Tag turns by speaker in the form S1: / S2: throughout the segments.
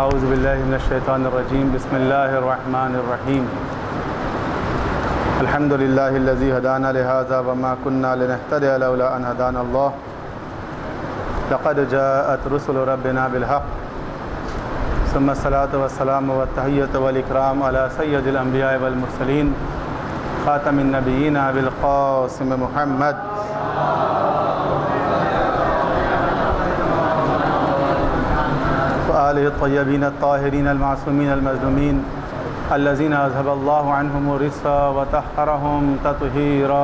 S1: اعوذ باللہ من الشیطان الرجیم بسم اللہ الرحمن الرحیم الحمد للہ الذی ہدانا لہذا وما كنا لنہتدی لولا ان ہدانا اللہ لقد جاءت رسل ربنا بالحق ثم الصلاة والسلام والتحیۃ والاکرام علی سید الانبیاء والمرسلین خاتم النبیین بالقاسم محمد وآلہ الطیبین الطاہرین المعصومین المظلومین الذین اذهب اللہ عنہم الرجس وطہرہم تطہیرا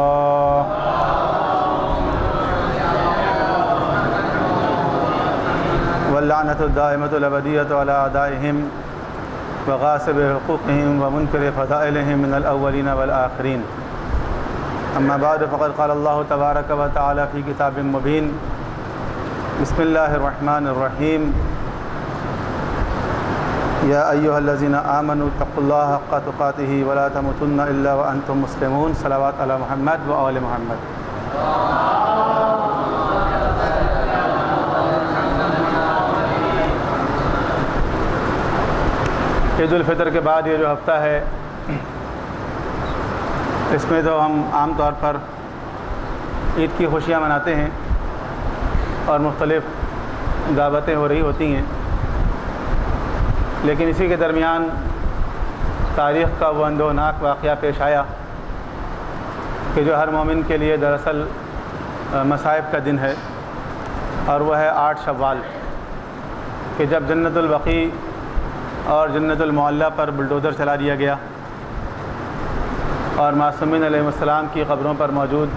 S1: واللعنۃ الدائمۃ الابدیۃ علی اعدائہم وغاصب حقوقہم ومنکر فضائلہم من الاولین والآخرین اما بعد فقد قال اللہ تبارک و تعالی فی کتاب مبین بسم اللہ الرحمن الرحیم یا ایہا الذین آمنوا اتقوا اللہ حق تقاتہ ولا تموتن الا وانتم مسلمون صلوات علی محمد و آل محمد۔ عید الفطر کے بعد یہ جو ہفتہ ہے اس میں تو ہم عام طور پر عید کی خوشیاں مناتے ہیں اور مختلف دعوتیں ہو رہی ہوتی ہیں، لیکن اسی کے درمیان تاریخ کا وہ اندوہناک واقعہ پیش آیا کہ جو ہر مومن کے لیے دراصل مصائب کا دن ہے، اور وہ ہے 8 شوال، کہ جب جنت البقیع اور جنت المعلیٰ پر بلڈوزر چلا دیا گیا اور معصومین علیہ السلام کی قبروں پر موجود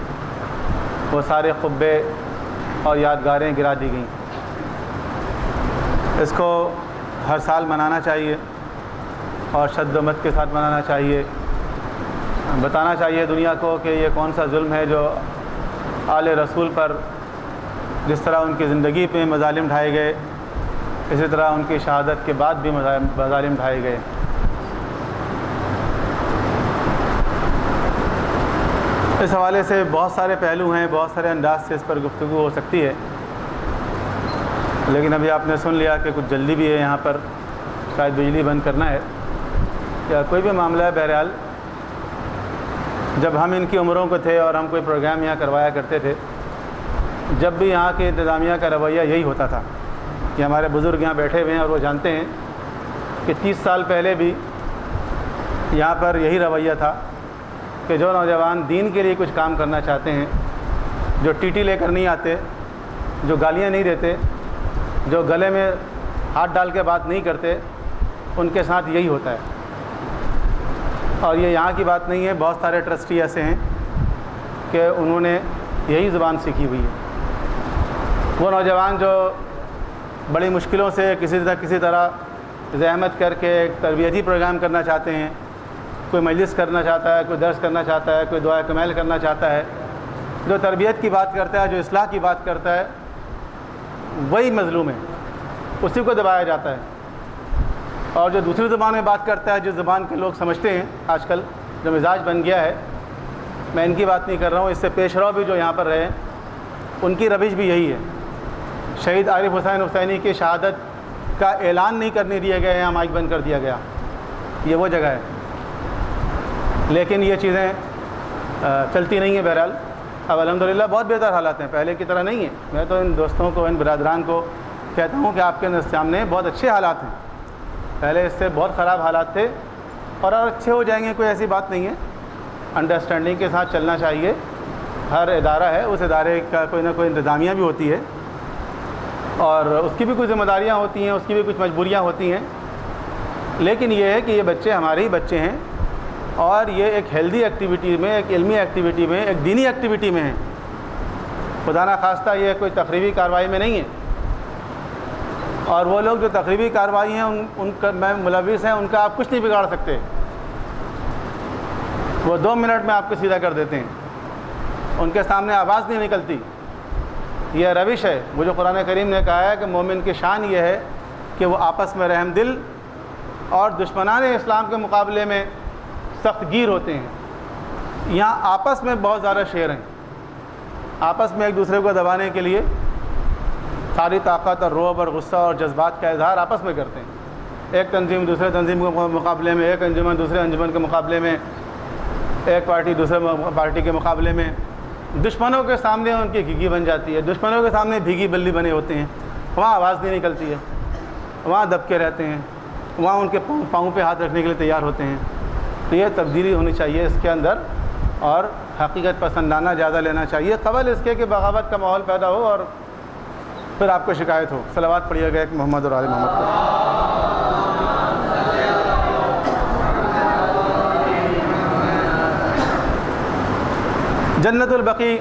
S1: وہ سارے قبے اور یادگاریں گرا دی گئیں۔ اس کو ہر سال منانا چاہیے اور شد و مت کے ساتھ منانا چاہیے، بتانا چاہیے دنیا کو کہ یہ کون سا ظلم ہے جو آل رسول پر جس طرح ان کی زندگی پہ مظالم ڈھائے گئے، اسی طرح ان کی شہادت کے بعد بھی مظالم ڈھائے گئے۔ اس حوالے سے بہت سارے پہلو ہیں، بہت سارے انداز سے اس پر گفتگو ہو سکتی ہے، لیکن ابھی آپ نے سن لیا کہ کچھ جلدی بھی ہے، یہاں پر شاید بجلی بند کرنا ہے یا کوئی بھی معاملہ ہے۔ بہرحال جب ہم ان کی عمروں کو تھے اور ہم کوئی پروگرام یہاں کروایا کرتے تھے، جب بھی یہاں کی انتظامیہ کا رویہ یہی ہوتا تھا کہ ہمارے بزرگ یہاں بیٹھے ہوئے ہیں اور وہ جانتے ہیں کہ 30 سال پہلے بھی یہاں پر یہی رویہ تھا کہ جو نوجوان دین کے لیے کچھ کام کرنا چاہتے ہیں، جو ٹی ٹی لے کر نہیں آتے، جو گالیاں نہیں دیتے، جو گلے میں ہاتھ ڈال کے بات نہیں کرتے، ان کے ساتھ یہی ہوتا ہے۔ اور یہ یہاں کی بات نہیں ہے، بہت سارے ٹرسٹی ایسے ہیں کہ انہوں نے یہی زبان سیکھی ہوئی ہے۔ وہ نوجوان جو بڑی مشکلوں سے کسی طرح زحمت کر کے ایک تربیتی پروگرام کرنا چاہتے ہیں، کوئی مجلس کرنا چاہتا ہے، کوئی درس کرنا چاہتا ہے، کوئی دعائے کمیل کرنا چاہتا ہے، جو تربیت کی بات کرتا ہے، جو اصلاح کی بات کرتا ہے، وہی مظلوم ہے، اسی کو دبایا جاتا ہے۔ اور جو دوسری زبان میں بات کرتا ہے، جس زبان کے لوگ سمجھتے ہیں آج کل جو مزاج بن گیا ہے، میں ان کی بات نہیں کر رہا ہوں، اس سے پیش رو بھی جو یہاں پر رہے ان کی روش بھی یہی ہے۔ شہید عارف حسین حسینی کی شہادت کا اعلان نہیں کرنے دیا گیا، یہاں مائک بند کر دیا گیا، یہ وہ جگہ ہے، لیکن یہ چیزیں چلتی نہیں ہیں۔ بہرحال اب الحمدللہ بہت بہتر حالات ہیں، پہلے کی طرح نہیں ہیں۔ میں تو ان دوستوں کو، ان برادران کو کہتا ہوں کہ آپ کے سامنے بہت اچھے حالات ہیں، پہلے اس سے بہت خراب حالات تھے اور اچھے ہو جائیں گے، کوئی ایسی بات نہیں ہے۔ انڈرسٹینڈنگ کے ساتھ چلنا چاہیے۔ ہر ادارہ ہے، اس ادارے کا کوئی نہ کوئی انتظامیہ بھی ہوتی ہے اور اس کی بھی کچھ ذمہ داریاں ہوتی ہیں، اس کی بھی کچھ مجبوریاں ہوتی ہیں، لیکن یہ ہے کہ یہ بچے ہمارے ہی بچے ہیں اور یہ ایک ہیلدی ایکٹیویٹی میں، ایک علمی ایکٹیویٹی میں، ایک دینی ایکٹیویٹی میں ہے، خدا نخواستہ یہ کوئی تقریبی کارروائی میں نہیں ہے۔ اور وہ لوگ جو تقریبی کارروائی ہیں ان کا میں ملوث ہیں، ان کا آپ کچھ نہیں بگاڑ سکتے، وہ 2 منٹ میں آپ کو سیدھا کر دیتے ہیں، ان کے سامنے آواز نہیں نکلتی۔ یہ روش ہے، وہ جو قرآن کریم نے کہا ہے کہ مومن کی شان یہ ہے کہ وہ آپس میں رحم دل اور دشمنان اسلام کے مقابلے میں سخت گیر ہوتے ہیں۔ یہاں آپس میں بہت زیادہ شیر ہیں، آپس میں ایک دوسرے کو دبانے کے لیے ساری طاقت اور رعب اور غصہ اور جذبات کا اظہار آپس میں کرتے ہیں۔ ایک تنظیم دوسرے تنظیم کے مقابلے میں، ایک انجمن دوسرے انجمن کے مقابلے میں، ایک پارٹی دوسرے پارٹی کے مقابلے میں، دشمنوں کے سامنے ان کی گھیگی بن جاتی ہے، دشمنوں کے سامنے بھیگی بلی بنے ہوتے ہیں، وہاں آواز نہیں نکلتی ہے، وہاں دب کے رہتے ہیں، وہاں ان کے پاؤں پہ ہاتھ رکھنے کے لیے تیار ہوتے ہیں۔ تو یہ تبدیلی ہونی چاہیے اس کے اندر، اور حقیقت پسندانہ جائزہ لینا چاہیے قبل اس کے کہ بغاوت کا ماحول پیدا ہو اور پھر آپ کو شکایت ہو۔ صلوات پڑھیے گا ایک محمد اور آل محمد پر۔ جنت البقیع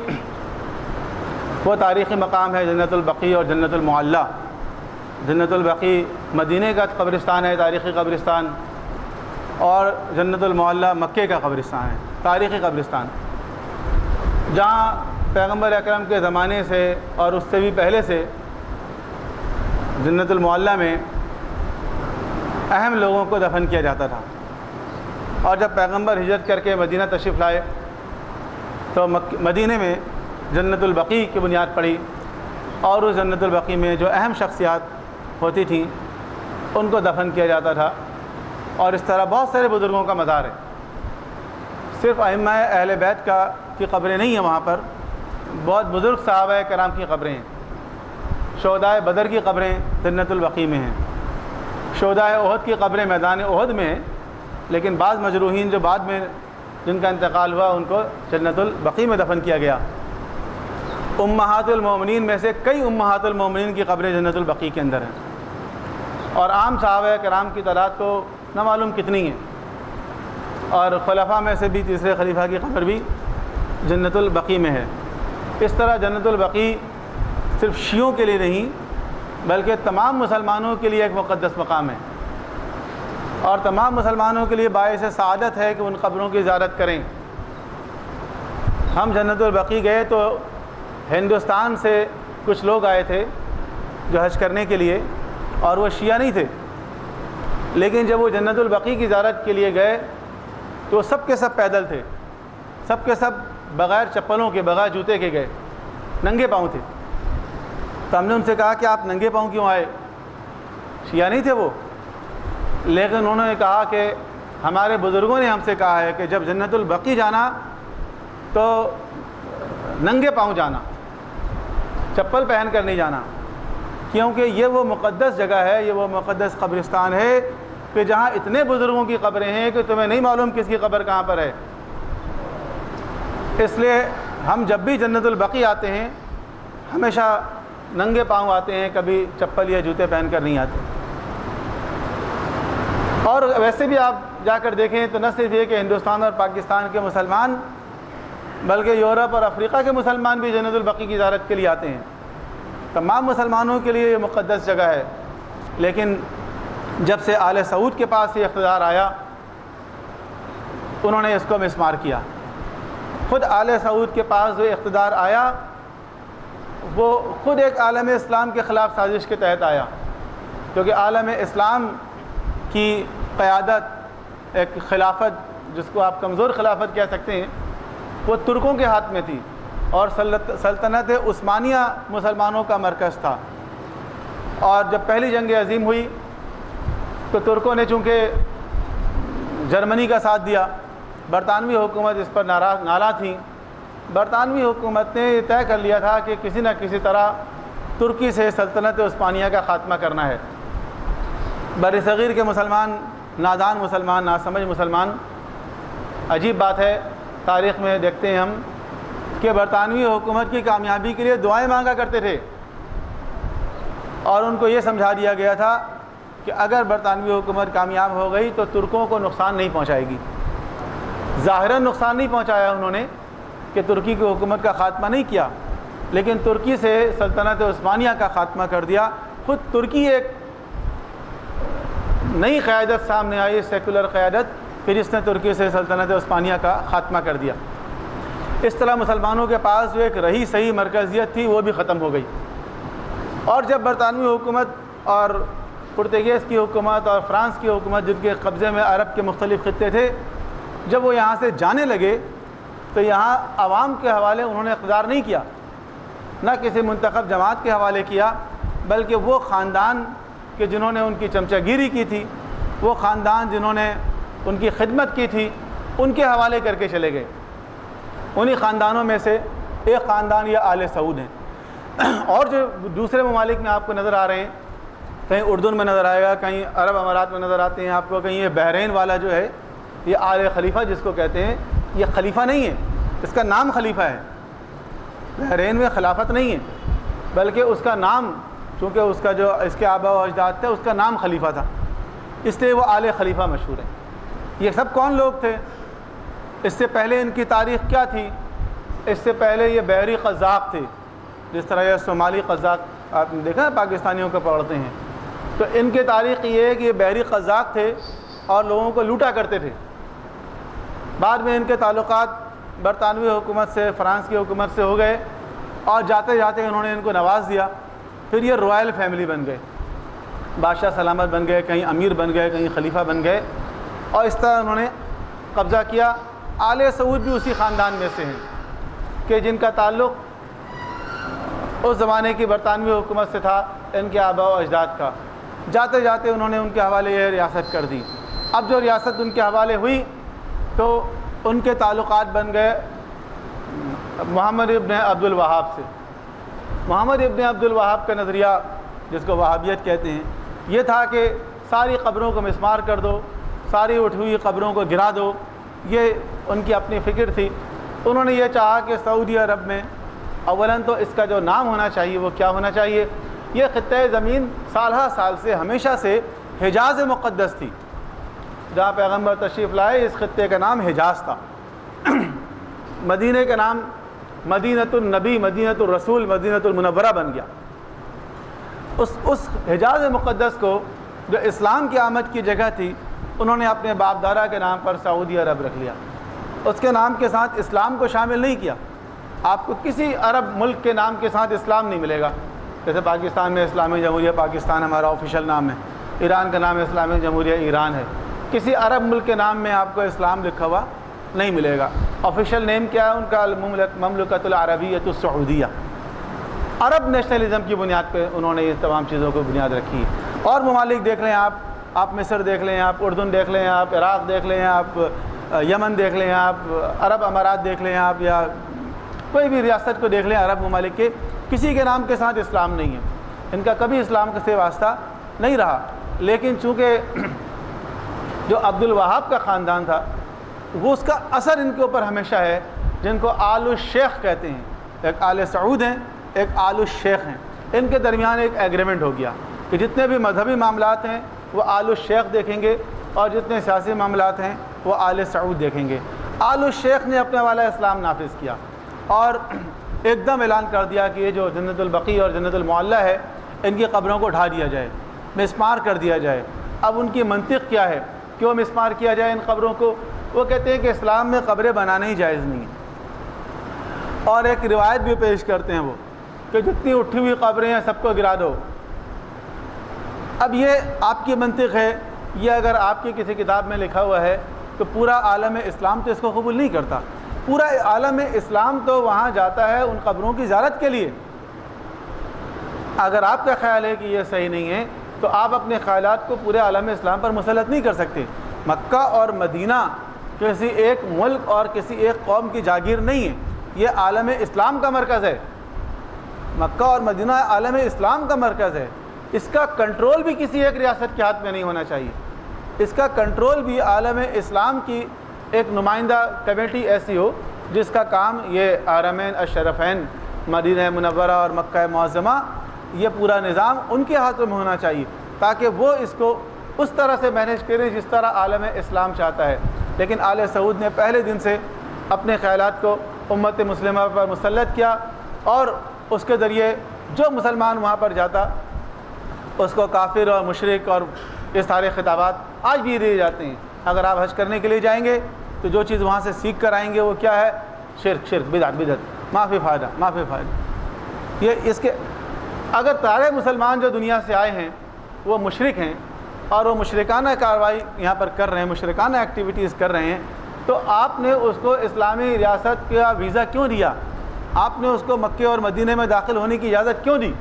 S1: وہ تاریخی مقام ہے، جنت البقیع اور جنت المعلیٰ۔ جنت البقیع مدینہ کا قبرستان ہے، تاریخی قبرستان، اور جنت المعلیٰ مکے کا قبرستان ہے، تاریخی قبرستان، جہاں پیغمبر اکرم کے زمانے سے اور اس سے بھی پہلے سے جنت المعلیٰ میں اہم لوگوں کو دفن کیا جاتا تھا۔ اور جب پیغمبر ہجرت کر کے مدینہ تشریف لائے تو مدینہ میں جنت البقیع کی بنیاد پڑی، اور اس جنت البقیع میں جو اہم شخصیات ہوتی تھیں ان کو دفن کیا جاتا تھا، اور اس طرح بہت سارے بزرگوں کا مزار ہے۔ صرف ائمہ اہل بیت کی قبریں نہیں ہیں وہاں پر، بہت بزرگ صحابہ کرام کی قبریں ہیں۔ شہدائے بدر کی قبریں جنت البقیع میں ہیں، شہدائے احد کی قبریں میدان احد میں ہیں، لیکن بعض مجروحین جو بعد میں جن کا انتقال ہوا ان کو جنت البقیع میں دفن کیا گیا۔ امہات المومنین میں سے کئی امہات المومنین کی قبریں جنت البقیع کے اندر ہیں، اور عام صحابہ کرام کی تعداد تو نہ معلوم کتنی ہے، اور خلفاء میں سے بھی تیسرے خلیفہ کی قبر بھی جنت البقیع میں ہے۔ اس طرح جنت البقیع صرف شیعوں کے لیے نہیں بلکہ تمام مسلمانوں کے لیے ایک مقدس مقام ہے، اور تمام مسلمانوں کے لیے باعث سعادت ہے کہ ان قبروں کی زیارت کریں۔ ہم جنت البقیع گئے تو ہندوستان سے کچھ لوگ آئے تھے جو حج کرنے کے لیے، اور وہ شیعہ نہیں تھے، لیکن جب وہ جنت البقیع کی زیارت کے لیے گئے تو وہ سب کے سب پیدل تھے، سب کے سب بغیر چپلوں کے بغیر جوتے کے گئے، ننگے پاؤں تھے۔ تو ہم نے ان سے کہا کہ آپ ننگے پاؤں کیوں آئے؟ شیعہ نہیں تھے وہ، لیکن انہوں نے کہا کہ ہمارے بزرگوں نے ہم سے کہا ہے کہ جب جنت البقیع جانا تو ننگے پاؤں جانا، چپل پہن کر نہیں جانا، کیونکہ یہ وہ مقدس جگہ ہے، یہ وہ مقدس قبرستان ہے کہ جہاں اتنے بزرگوں کی قبریں ہیں کہ تمہیں نہیں معلوم کس کی قبر کہاں پر ہے۔ اس لیے ہم جب بھی جنت البقیع آتے ہیں ہمیشہ ننگے پاؤں آتے ہیں، کبھی چپل یا جوتے پہن کر نہیں آتے۔ اور ویسے بھی آپ جا کر دیکھیں تو نہ صرف یہ کہ ہندوستان اور پاکستان کے مسلمان بلکہ یورپ اور افریقہ کے مسلمان بھی جنت البقیع کی زیارت کے لیے آتے ہیں۔ تمام مسلمانوں کے لیے یہ مقدس جگہ ہے، لیکن جب سے آل سعود کے پاس یہ اقتدار آیا انہوں نے اس کو مسمار کیا۔ خود آل سعود کے پاس جو اقتدار آیا وہ خود ایک عالم اسلام کے خلاف سازش کے تحت آیا، کیونکہ عالم اسلام کی قیادت، ایک خلافت جس کو آپ کمزور خلافت کہہ سکتے ہیں، وہ ترکوں کے ہاتھ میں تھی، اور سلطنت عثمانیہ مسلمانوں کا مرکز تھا۔ اور جب پہلی جنگ عظیم ہوئی تو ترکوں نے چونکہ جرمنی کا ساتھ دیا، برطانوی حکومت اس پر ناراض تھیں، برطانوی حکومت نے یہ طے کر لیا تھا کہ کسی نہ کسی طرح ترکی سے سلطنت عثمانیہ کا خاتمہ کرنا ہے۔ بر صغیر کے مسلمان، نادان مسلمان، ناسمجھ مسلمان، عجیب بات ہے تاریخ میں دیکھتے ہیں ہم کہ برطانوی حکومت کی کامیابی کے لیے دعائیں مانگا کرتے تھے، اور ان کو یہ سمجھا دیا گیا تھا کہ اگر برطانوی حکومت کامیاب ہو گئی تو ترکوں کو نقصان نہیں پہنچائے گی۔ ظاہراً نقصان نہیں پہنچایا انہوں نے کہ ترکی کی حکومت کا خاتمہ نہیں کیا، لیکن ترکی سے سلطنت عثمانیہ کا خاتمہ کر دیا۔ خود ترکی ایک نئی قیادت سامنے آئی، سیکولر قیادت، پھر اس نے ترکی سے سلطنت عثمانیہ کا خاتمہ کر دیا۔ اس طرح مسلمانوں کے پاس جو ایک رہی صحیح مرکزیت تھی وہ بھی ختم ہو گئی۔ اور جب برطانوی حکومت اور پرتگیز کی حکومت اور فرانس کی حکومت، جن کے قبضے میں عرب کے مختلف خطے تھے، جب وہ یہاں سے جانے لگے تو یہاں عوام کے حوالے انہوں نے اقتدار نہیں کیا، نہ کسی منتخب جماعت کے حوالے کیا، بلکہ وہ خاندان کہ جنہوں نے ان کی چمچہ گیری کی تھی، وہ خاندان جنہوں نے ان کی خدمت کی تھی ان کے حوالے کر کے چلے گئے۔ انہی خاندانوں میں سے ایک خاندان یہ آل سعود ہیں۔ اور جو دوسرے ممالک میں آپ کو نظر آ رہے ہیں، کہیں اردن میں نظر آئے گا، کہیں عرب امارات میں نظر آتے ہیں آپ کو، کہیں یہ بحرین والا جو ہے یہ آل خلیفہ جس کو کہتے ہیں، یہ خلیفہ نہیں ہے، اس کا نام خلیفہ ہے۔ بحرین میں خلافت نہیں ہے، بلکہ اس کا نام، چونکہ اس کا جو اس کے آباء و اجداد تھے اس کا نام خلیفہ تھا، اس لیے وہ آل خلیفہ مشہور ہے۔ یہ سب کون لوگ تھے؟ اس سے پہلے ان کی تاریخ کیا تھی؟ اس سے پہلے یہ بحری قزاق تھے، جس طرح یہ صومالی قزاق آپ نے دیکھا نا پاکستانیوں کو پڑھتے ہیں، تو ان کی تاریخ یہ ہے کہ یہ بحری قزاق تھے اور لوگوں کو لوٹا کرتے تھے۔ بعد میں ان کے تعلقات برطانوی حکومت سے، فرانس کی حکومت سے ہو گئے، اور جاتے جاتے انہوں نے ان کو نواز دیا، پھر یہ رائل فیملی بن گئے، بادشاہ سلامت بن گئے، کہیں امیر بن گئے، کہیں خلیفہ بن گئے، اور اس طرح انہوں نے قبضہ کیا۔ آل سعود بھی اسی خاندان میں سے ہیں کہ جن کا تعلق اس زمانے کی برطانوی حکومت سے تھا، ان کے آباء و اجداد کا۔ جاتے جاتے انہوں نے ان کے حوالے یہ ریاست کر دی۔ اب جو ریاست ان کے حوالے ہوئی تو ان کے تعلقات بن گئے محمد ابن عبد الوہاب سے۔ محمد ابن عبد الوہاب کا نظریہ، جس کو وہابیت کہتے ہیں، یہ تھا کہ ساری قبروں کو مسمار کر دو، ساری اٹھی ہوئی قبروں کو گرا دو، یہ ان کی اپنی فکر تھی۔ انہوں نے یہ چاہا کہ سعودی عرب میں اولاً تو اس کا جو نام ہونا چاہیے وہ کیا ہونا چاہیے؟ یہ خطۂ زمین سالہ سال سے ہمیشہ سے حجاز مقدس تھی، جہاں پیغمبر تشریف لائے اس خطے کا نام حجاز تھا۔ مدینہ کا نام مدینۃ النبی، مدینۃ الرسول، مدینۃ المنورہ بن گیا۔ اس حجاز مقدس کو جو اسلام کی آمد کی جگہ تھی، انہوں نے اپنے باپ دادا کے نام پر سعودی عرب رکھ لیا۔ اس کے نام کے ساتھ اسلام کو شامل نہیں کیا۔ آپ کو کسی عرب ملک کے نام کے ساتھ اسلام نہیں ملے گا، جیسے پاکستان میں اسلامی جمہوریہ پاکستان ہمارا آفیشیل نام ہے، ایران کا نام اسلامی جمہوریہ ایران ہے، کسی عرب ملک کے نام میں آپ کو اسلام لکھا ہوا نہیں ملے گا۔ آفیشیل نیم کیا ہے ان کا؟ مملکۃ العربیۃ السعودیہ۔ عرب نیشنلزم کی بنیاد پہ انہوں نے یہ تمام چیزوں کو بنیاد رکھی۔ اور ممالک دیکھ لیں آپ مصر دیکھ لیں، آپ اردن دیکھ لیں، آپ عراق دیکھ لیں، آپ یمن دیکھ لیں، آپ عرب امارات دیکھ لیں، آپ یا کوئی بھی ریاست کو دیکھ لیں عرب ممالک کے، کسی کے نام کے ساتھ اسلام نہیں ہے، ان کا کبھی اسلام سے واسطہ نہیں رہا۔ لیکن چونکہ جو عبد الوہاب کا خاندان تھا، وہ اس کا اثر ان کے اوپر ہمیشہ ہے، جن کو آل الشیخ کہتے ہیں۔ ایک آل سعود ہیں، ایک آل الشیخ ہیں۔ ان کے درمیان ایک ایگریمنٹ ہو گیا کہ جتنے بھی مذہبی معاملات ہیں وہ آل الشیخ دیکھیں گے، اور جتنے سیاسی معاملات ہیں وہ آل سعود دیکھیں گے۔ آل الشیخ نے اپنے والا اسلام نافذ کیا اور ایک دم اعلان کر دیا کہ یہ جو جنت البقیع اور جنت المعلیٰ ہے، ان کی قبروں کو ڈھا دیا جائے، مسمار کر دیا جائے۔ اب ان کی منطق کیا ہے؟ کیوں مسمار کیا جائے ان قبروں کو؟ وہ کہتے ہیں کہ اسلام میں قبریں بنانا ہی جائز نہیں ہے، اور ایک روایت بھی پیش کرتے ہیں وہ کہ جتنی اٹھی ہوئی قبریں ہیں سب کو گرا دو۔ اب یہ آپ کی منطق ہے، یہ اگر آپ کی کسی کتاب میں لکھا ہوا ہے تو پورا عالم اسلام تو اس کو قبول نہیں کرتا۔ پورا عالم اسلام تو وہاں جاتا ہے ان قبروں کی زیارت کے لیے۔ اگر آپ کا خیال ہے کہ یہ صحیح نہیں ہے تو آپ اپنے خیالات کو پورے عالم اسلام پر مسلط نہیں کر سکتے۔ مکہ اور مدینہ کسی ایک ملک اور کسی ایک قوم کی جاگیر نہیں ہے، یہ عالم اسلام کا مرکز ہے۔ مکہ اور مدینہ عالم اسلام کا مرکز ہے۔ اس کا کنٹرول بھی کسی ایک ریاست کے ہاتھ میں نہیں ہونا چاہیے، اس کا کنٹرول بھی عالم اسلام کی ایک نمائندہ کمیٹی ایسی ہو جس کا کام یہ حرمین الشریفین مدینہ منورہ اور مکہ معظمہ، یہ پورا نظام ان کے ہاتھوں میں ہونا چاہیے، تاکہ وہ اس کو اس طرح سے مینیج کرے جس طرح عالم اسلام چاہتا ہے۔ لیکن آل سعود نے پہلے دن سے اپنے خیالات کو امت مسلمہ پر مسلط کیا، اور اس کے ذریعے جو مسلمان وہاں پر جاتا اس کو کافر اور مشرک اور یہ سارے خطابات آج بھی دیے جاتے ہیں۔ اگر آپ حج کرنے کے لیے جائیں گے تو جو چیز وہاں سے سیکھ کر آئیں گے وہ کیا ہے؟ شرک، بدعت، ما فی فائدہ۔ یہ اس کے اگر سارے مسلمان جو دنیا سے آئے ہیں وہ مشرک ہیں اور وہ مشرکانہ کارروائی یہاں پر کر رہے ہیں، مشرکانہ ایکٹیویٹیز کر رہے ہیں، تو آپ نے اس کو اسلامی ریاست کا ویزا کیوں دیا؟ آپ نے اس کو مکے اور مدینہ میں داخل ہونے کی اجازت کیوں دی؟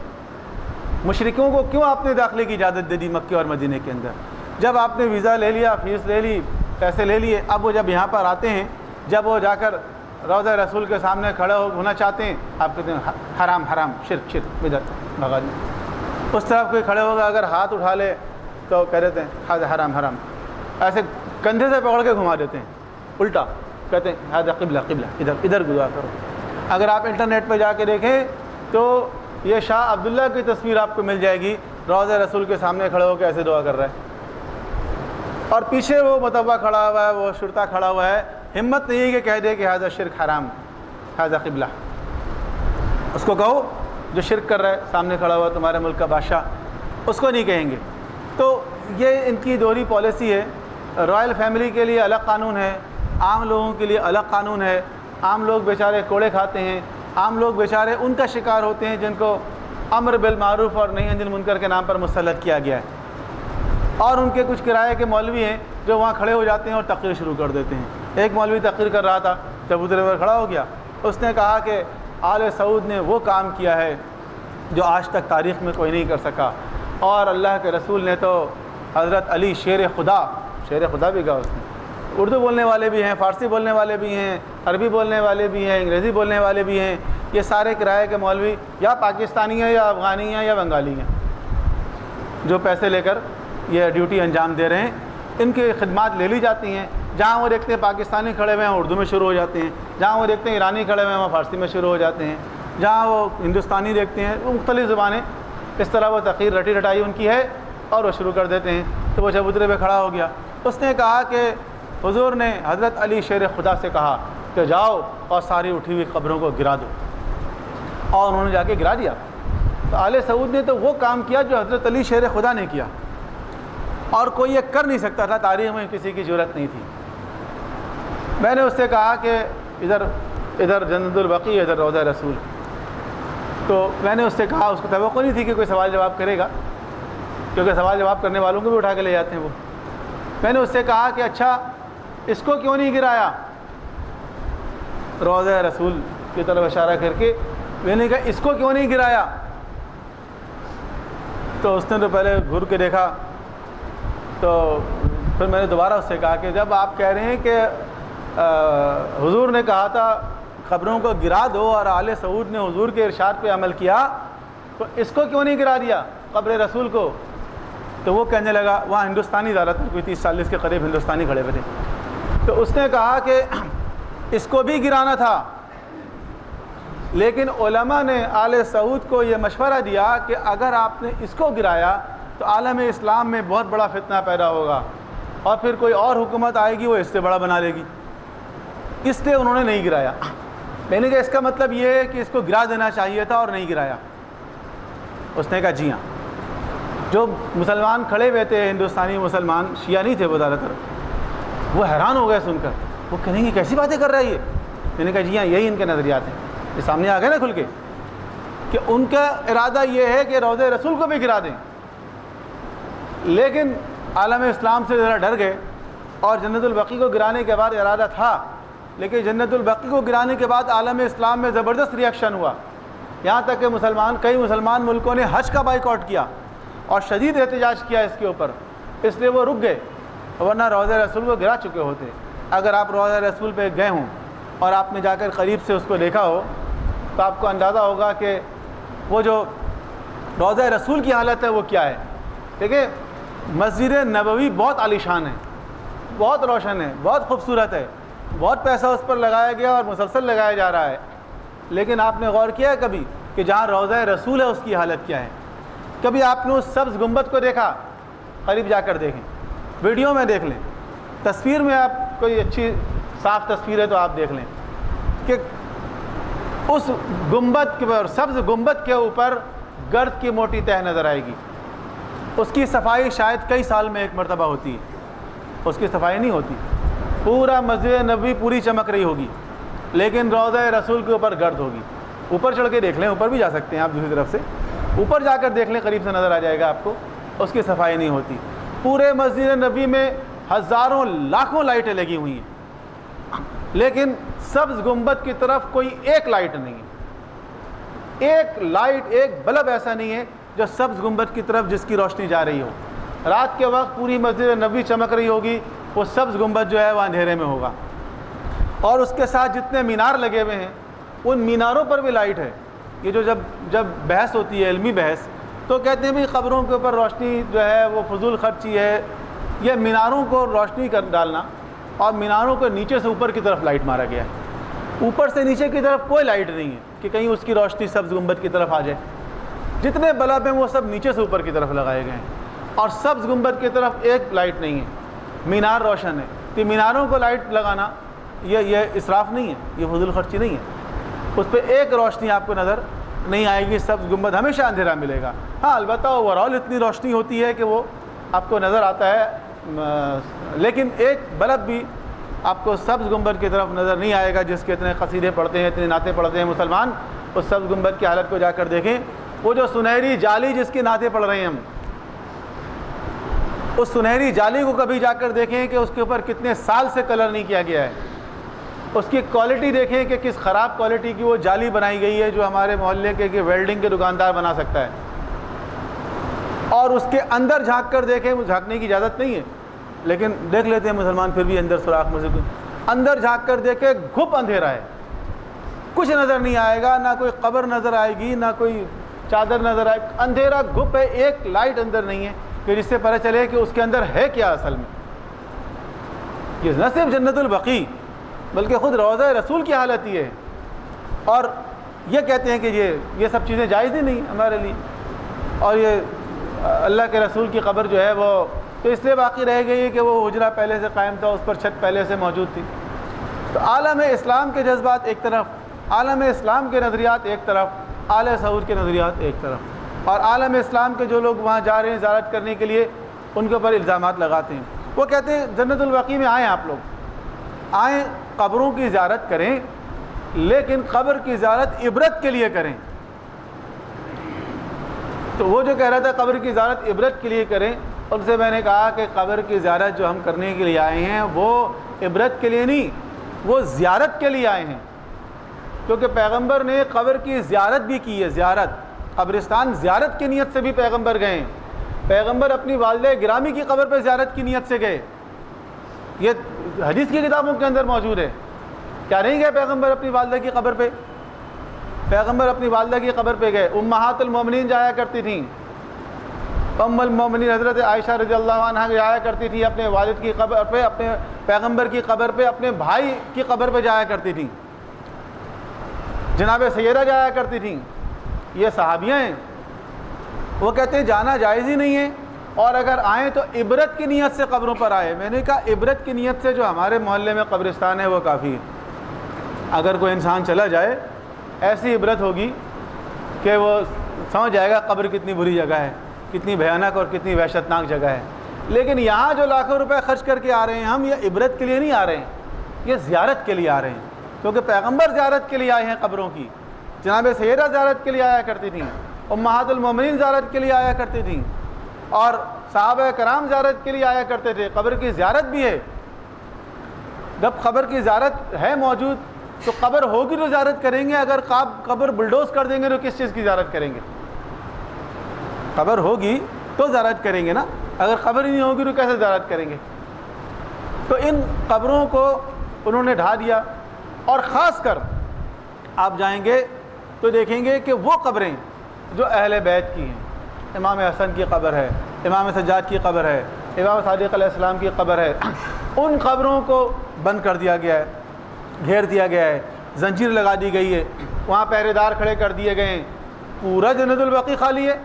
S1: مشرکوں کو کیوں آپ نے داخلے کی اجازت دے دی مکے اور مدینہ کے اندر؟ جب آپ نے ویزا لے لیا، فیس لے لی، پیسے لے لیے، اب وہ جب یہاں پر آتے ہیں، جب وہ جا کر روضہ رسول کے سامنے کھڑے ہونا چاہتے ہیں، آپ کہتے ہیں حرام حرام، شرک شرک، ادھر بھگا دیں۔ اس طرف کوئی کھڑے ہوگا، اگر ہاتھ اٹھا لے تو کہہ دیتے ہیں ہذا حرام حرام، ایسے کندھے سے پکڑ کے گھما دیتے ہیں الٹا، کہتے ہیں ہذا قبلہ قبلہ، ادھر ادھر گزار کرو۔ اگر آپ انٹرنیٹ پہ جا کے دیکھیں تو یہ شاہ عبداللہ کی تصویر آپ کو مل جائے گی، روضہ رسول کے سامنے کھڑے ہو کے ایسے دعا کر رہا ہے، اور پیچھے وہ متوع کھڑا ہوا ہے، وہ شرطہ کھڑا ہوا ہے، ہمت نہیں ہے کہ کہہ دے کہ ھذا شرک حرام، ھذا قبلہ۔ اس کو کہو جو شرک کر رہا ہے، سامنے کھڑا ہوا تمہارے ملک کا بادشاہ، اس کو نہیں کہیں گے۔ تو یہ ان کی دوہری پالیسی ہے۔ رائل فیملی کے لیے الگ قانون ہے، عام لوگوں کے لیے الگ قانون ہے۔ عام لوگ بیچارے کوڑے کھاتے ہیں، عام لوگ بیچارے ان کا شکار ہوتے ہیں جن کو امر بالمعروف اور نہی عن المنکر کے نام پر مسلط کیا گیا ہے، اور ان کے کچھ کرائے کے مولوی ہیں جو وہاں کھڑے ہو جاتے ہیں اور تقریر شروع کر دیتے ہیں۔ ایک مولوی تقریر کر رہا تھا، چبوترے پر کھڑا ہو گیا، اس نے کہا کہ آل سعود نے وہ کام کیا ہے جو آج تک تاریخ میں کوئی نہیں کر سکا، اور اللہ کے رسول نے تو حضرت علی شیر خدا بھی کہا اس نے۔ اردو بولنے والے بھی ہیں، فارسی بولنے والے بھی ہیں، عربی بولنے والے بھی ہیں، انگریزی بولنے والے بھی ہیں، یہ سارے کرائے کے مولوی یا پاکستانی ہیں یا افغانی ہیں یا بنگالی ہیں، جو پیسے لے کر یہ ڈیوٹی انجام دے رہے ہیں۔ ان کی خدمات لے لی جاتی ہیں، جہاں وہ دیکھتے ہیں پاکستانی کھڑے ہوئے ہیں اردو میں شروع ہو جاتے ہیں، جہاں وہ دیکھتے ہیں ایرانی کھڑے ہوئے ہیں وہ فارسی میں شروع ہو جاتے ہیں، جہاں وہ ہندوستانی دیکھتے ہیں وہ مختلف زبانیں، اس طرح وہ تقریر رٹی رٹائی ان کی ہے اور وہ شروع کر دیتے ہیں۔ تو وہ چبوترے پہ کھڑا ہو گیا، اس نے کہا کہ حضور نے حضرت علی شیر خدا سے کہا کہ جاؤ اور ساری اٹھی ہوئی قبروں کو گرا دو، اور انہوں نے جا کے گرا دیا۔ تو آل سعود نے تو وہ کام کیا جو حضرت علی شیر خدا نے کیا، اور کوئی یہ کر نہیں سکتا تھا، تاریخ میں کسی کی ضرورت نہیں تھی۔ میں نے اس سے کہا کہ ادھر جنت البقیع، ادھر روضہ رسول، تو میں نے اس سے کہا، اس کو توقع نہیں تھی کہ کوئی سوال جواب کرے گا، کیونکہ سوال جواب کرنے والوں کو بھی اٹھا کے لے جاتے ہیں وہ۔ میں نے اس سے کہا کہ اچھا اس کو کیوں نہیں گرایا، روضہ رسول کی طرف اشارہ کر کے میں نے کہا اس کو کیوں نہیں گرایا؟ تو اس نے تو پہلے گھر کے دیکھا، تو پھر میں نے دوبارہ اس سے کہا کہ جب آپ کہہ رہے ہیں کہ حضور نے کہا تھا قبروں کو گرا دو اور آل سعود نے حضور کے ارشاد پہ عمل کیا، تو اس کو کیوں نہیں گرا دیا قبر رسول کو؟ تو وہ کہنے لگا، وہاں ہندوستانی زیادہ تر، کوئی 30-40 کے قریب ہندوستانی کھڑے ہوئے تھے، تو اس نے کہا کہ اس کو بھی گرانا تھا، لیکن علماء نے آل سعود کو یہ مشورہ دیا کہ اگر آپ نے اس کو گرایا تو عالم اسلام میں بہت بڑا فتنہ پیدا ہوگا، اور پھر کوئی اور حکومت آئے گی وہ اس سے بڑا بنا لے گی، اس لیے انہوں نے نہیں گرایا۔ میں نے کہا اس کا مطلب یہ ہے کہ اس کو گرا دینا چاہیے تھا اور نہیں گرایا؟ اس نے کہا جی ہاں۔ جو مسلمان کھڑے ہوئے تھے، ہندوستانی مسلمان، شیعہ نہیں تھے وہ زیادہ تر، وہ حیران ہو گئے سن کر، وہ کہیں گے کیسی باتیں کر رہا ہے یہ؟ میں نے کہا جی ہاں، یہی ان کے نظریات ہیں، یہ سامنے آ گئے نا کھل کے، کہ ان کا ارادہ یہ ہے کہ روضہ رسول کو بھی گرا دیں، لیکن عالم اسلام سے ذرا ڈر گئے، اور جنت البقیع کو گرانے کے بعد ارادہ تھا، لیکن جنت البقیع کو گرانے کے بعد عالم اسلام میں زبردست ریاکشن ہوا، یہاں تک کہ کئی مسلمان ملکوں نے حج کا بائیکاٹ کیا اور شدید احتجاج کیا اس کے اوپر، اس لیے وہ رک گئے، ورنہ روضہ رسول کو گرا چکے ہوتے۔ اگر آپ روضہ رسول پہ گئے ہوں اور آپ نے جا کر قریب سے اس کو دیکھا ہو تو آپ کو اندازہ ہوگا کہ وہ جو روضہ رسول کی حالت ہے وہ کیا ہے۔ دیکھیں، مسجد نبوی بہت عالیشان ہے، بہت روشن ہے، بہت خوبصورت ہے، بہت پیسہ اس پر لگایا گیا اور مسلسل لگایا جا رہا ہے، لیکن آپ نے غور کیا ہے کبھی کہ جہاں روضہ رسول ہے اس کی حالت کیا ہے؟ کبھی آپ نے اس سبز گنبد کو دیکھا؟ قریب جا کر دیکھیں، ویڈیو میں دیکھ لیں، تصویر میں آپ کوئی اچھی صاف تصویر ہے تو آپ دیکھ لیں کہ اس گنبد کے پر، سبز گنبد کے اوپر گرد کی موٹی تہ نظر آئے گی۔ اس کی صفائی شاید کئی سال میں ایک مرتبہ ہوتی ہے، اس کی صفائی نہیں ہوتی، پورا مسجد نبوی پوری چمک رہی ہوگی، لیکن روضہ رسول کے اوپر گرد ہوگی۔ اوپر چڑھ کے دیکھ لیں، اوپر بھی جا سکتے ہیں آپ دوسری طرف سے، اوپر جا کر دیکھ لیں، قریب سے نظر آ جائے گا آپ کو، اس کی صفائی نہیں ہوتی۔ پورے مسجد نبوی میں ہزاروں لاکھوں لائٹیں لگی ہوئی ہیں، لیکن سبز گنبد کی طرف کوئی ایک لائٹ نہیں ہے، ایک لائٹ، ایک بلب ایسا نہیں ہے جو سبز گنبد کی طرف جس کی روشنی جا رہی ہو۔ رات کے وقت پوری مسجد نبوی چمک رہی ہوگی، وہ سبز گنبد جو ہے وہ اندھیرے میں ہوگا، اور اس کے ساتھ جتنے مینار لگے ہوئے ہیں ان میناروں پر بھی لائٹ ہے۔ یہ جو جب بحث ہوتی ہے، علمی بحث، تو کہتے ہیں بھئی قبروں کے اوپر روشنی جو ہے وہ فضول خرچی ہے، یہ میناروں کو روشنی کر ڈالنا، اور میناروں کو نیچے سے اوپر کی طرف لائٹ مارا گیا ہے، اوپر سے نیچے کی طرف کوئی لائٹ نہیں ہے کہ کہیں اس کی روشنی سبز گنبد کی طرف آ جائے۔ جتنے بلب ہیں وہ سب نیچے سے اوپر کی طرف لگائے گئے ہیں، اور سبز گنبد کی طرف ایک لائٹ نہیں ہے، مینار روشن ہے۔ تو میناروں کو لائٹ لگانا یہ اسراف نہیں ہے، یہ فضول خرچی نہیں ہے، اس پہ ایک روشنی آپ کو نظر نہیں آئے گی، سبز گنبد ہمیشہ اندھیرا ملے گا۔ ہاں البتہ اوورال اتنی روشنی ہوتی ہے کہ وہ آپ کو نظر آتا ہے، لیکن ایک بلب بھی آپ کو سبز گنبد کی طرف نظر نہیں آئے گا، جس کے اتنے قصیدے پڑھتے ہیں، اتنی نعتیں پڑھتے ہیں مسلمان۔ اس سبز گنبد کی حالت کو جا کر دیکھیں، وہ جو سنہری جالی جس کی نعتیں پڑھ رہے ہیں ہم، اس سنہری جالی کو کبھی جا کر دیکھیں کہ اس کے اوپر کتنے سال سے کلر نہیں کیا گیا ہے، اس کی کوالٹی دیکھیں کہ کس خراب کوالٹی کی وہ جالی بنائی گئی ہے جو ہمارے محلے کے ویلڈنگ کے دکاندار بنا سکتا ہے، اور اس کے اندر جھانک کر دیکھیں، وہ جھانکنے کی اجازت نہیں ہے لیکن دیکھ لیتے ہیں مسلمان پھر بھی اندر سوراخ میں سے اندر جھانک کر دیکھے، گھپ اندھیرا ہے، کچھ نظر نہیں آئے گا، نہ کوئی قبر نظر آئے گی، نہ کوئی چادر نظر آئے، اندھیرا گھپ ہے، ایک لائٹ اندر نہیں ہے کہ جس سے پتہ چلے کہ اس کے اندر ہے کیا اصل میں۔ یہ نہ صرف جنت البقیع بلکہ خود روضہ رسول کی حالت یہ ہے، اور یہ کہتے ہیں کہ یہ سب چیزیں جائز ہی نہیں ہمارے لیے، اور یہ اللہ کے رسول کی قبر جو ہے وہ تو اس لیے باقی رہ گئی ہے کہ وہ حجرہ پہلے سے قائم تھا، اس پر چھت پہلے سے موجود تھی۔ تو عالم اسلام کے جذبات ایک طرف، عالم اسلام کے نظریات ایک طرف، آل سعود کے نظریات ایک طرف، اور عالم اسلام کے جو لوگ وہاں جا رہے ہیں زیارت کرنے کے لیے ان کے اوپر الزامات لگاتے ہیں۔ وہ کہتے ہیں جنت البقیع میں آئیں، آپ لوگ آئیں، قبروں کی زیارت کریں، لیکن قبر کی زیارت عبرت کے لیے کریں۔ تو وہ جو کہہ رہا تھا قبر کی زیارت عبرت کے لیے کریں، ان سے میں نے کہا کہ قبر کی زیارت جو ہم کرنے کے لیے آئے ہیں وہ عبرت کے لیے نہیں، وہ زیارت کے لیے آئے ہیں، کیونکہ پیغمبر نے قبر کی زیارت بھی کی ہے، زیارت، قبرستان زیارت کی نیت سے بھی پیغمبر گئے ہیں۔ پیغمبر اپنی والدہ گرامی کی قبر پہ زیارت کی نیت سے گئے، یہ حدیث کی کتابوں کے اندر موجود ہے۔ کیا نہیں گئے پیغمبر اپنی والدہ کی قبر پہ؟ پیغمبر اپنی والدہ کی قبر پہ گئے، امہات المومنین جایا کرتی تھیں، ام المومنین حضرت عائشہ رضی اللہ عنہا جایا کرتی تھی اپنے والد کی قبر پہ، اپنے پیغمبر کی قبر پہ، اپنے بھائی کی قبر پہ جایا کرتی تھیں، جناب سیدہ جایا کرتی تھیں، یہ صحابیاں ہیں۔ وہ کہتے ہیں جانا جائز ہی نہیں ہے، اور اگر آئیں تو عبرت کی نیت سے قبروں پر آئے۔ میں نے کہا عبرت کی نیت سے جو ہمارے محلے میں قبرستان ہے وہ کافی ہے، اگر کوئی انسان چلا جائے ایسی عبرت ہوگی کہ وہ سمجھ جائے گا قبر کتنی بری جگہ ہے، کتنی بھیانک اور کتنی وحشتناک جگہ ہے۔ لیکن یہاں جو لاکھوں روپے خرچ کر کے آ رہے ہیں ہم، یہ عبرت کے لیے نہیں آ رہے ہیں، یہ زیارت کے لیے آ رہے ہیں، کیونکہ پیغمبر زیارت کے لیے آئے ہیں قبروں کی، جناب سیدہ زیارت کے لیے آیا کرتی تھیں، امہات المومنین زیارت کے لیے آیا کرتی تھیں، اور صحابہ کرام زیارت کے لیے آیا کرتے تھے۔ قبر کی زیارت بھی ہے، جب قبر کی زیارت ہے موجود تو قبر ہوگی تو زیارت کریں گے، اگر قبر بلڈوز کر دیں گے تو کس چیز کی زیارت کریں گے؟ قبر ہوگی تو زیارت کریں گے نا، اگر قبر ہی نہیں ہوگی تو کیسے زیارت کریں گے؟ تو ان قبروں کو انہوں نے ڈھا دیا، اور خاص کر آپ جائیں گے تو دیکھیں گے کہ وہ قبریں جو اہل بیت کی ہیں، امام حسن کی قبر ہے، امام سجاد کی قبر ہے، امام صادق علیہ السلام کی قبر ہے، ان قبروں کو بند کر دیا گیا ہے، گھیر دیا گیا ہے، زنجیر لگا دی گئی ہے، وہاں پہرے دار کھڑے کر دیے گئے ہیں، پورا جنت البقیع خالی ہے۔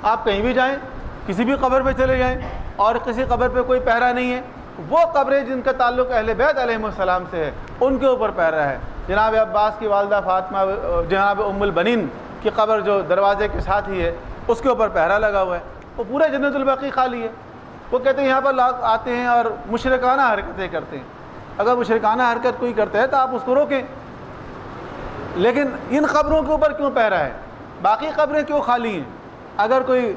S1: آپ کہیں بھی جائیں، کسی بھی قبر پہ چلے جائیں اور کسی قبر پہ کوئی پہرا نہیں ہے، وہ قبریں جن کا تعلق اہل بیت علیہ السلام سے ہے ان کے اوپر پہرا ہے۔ جناب عباس کی والدہ فاطمہ، جناب ام البنین کی قبر جو دروازے کے ساتھ ہی ہے اس کے اوپر پہرا لگا ہوا ہے، وہ پورا جنت البقیع خالی ہے۔ وہ کہتے ہیں یہاں پر لوگ آتے ہیں اور مشرکانہ حرکتیں کرتے ہیں، اگر مشرکانہ حرکت کوئی کرتا ہے تو آپ اس کو روکیں، لیکن ان قبروں کے اوپر کیوں پہرا ہے؟ باقی قبریں کیوں خالی ہیں؟ اگر کوئی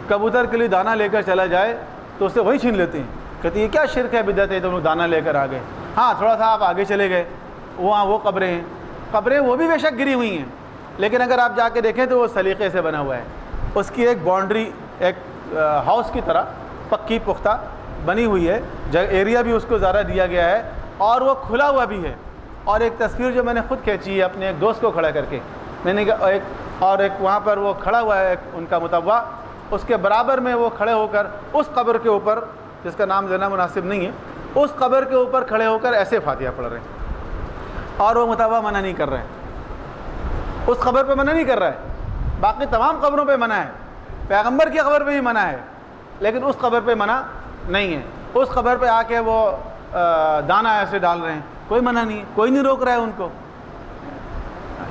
S1: کبوتر کے لیے دانہ لے کر چلا جائے تو اسے وہی چھین لیتے ہیں، کہتے ہیں یہ کیا شرک ہے، بدعت ہے، تم لوگ دانہ لے کر آ گئے۔ ہاں تھوڑا سا آپ آگے چلے گئے، وہاں وہ قبریں ہیں، قبریں وہ بھی بے شک گری ہوئی ہیں، لیکن اگر آپ جا کے دیکھیں تو وہ سلیقے سے بنا ہوا ہے، اس کی ایک باؤنڈری، ایک ہاؤس کی طرح پکی پختہ بنی ہوئی ہے، ایریا بھی اس کو زیادہ دیا گیا ہے اور وہ کھلا ہوا بھی ہے۔ اور ایک تصویر جو میں نے خود کھینچی ہے اپنے ایک دوست کو کھڑا کر کے، میں نے کہا ایک وہاں پر وہ کھڑا ہوا ہے ان کا متوع، اس کے برابر میں وہ کھڑے ہو کر اس قبر کے اوپر، جس کا نام لینا مناسب نہیں ہے، اس قبر کے اوپر کھڑے ہو کر ایسے فاتحہ پڑھ رہے ہیں اور وہ متوع منع نہیں کر رہے ہیں، اس قبر پہ منع نہیں کر رہا ہے، باقی تمام قبروں پہ منع ہے، پیغمبر کی قبر پہ بھی منع ہے، لیکن اس قبر پہ منع نہیں ہے۔ اس قبر پہ آ کے وہ دانہ ایسے ڈال رہے ہیں، کوئی منع نہیں ہے، کوئی نہیں روک رہا ہے ان کو۔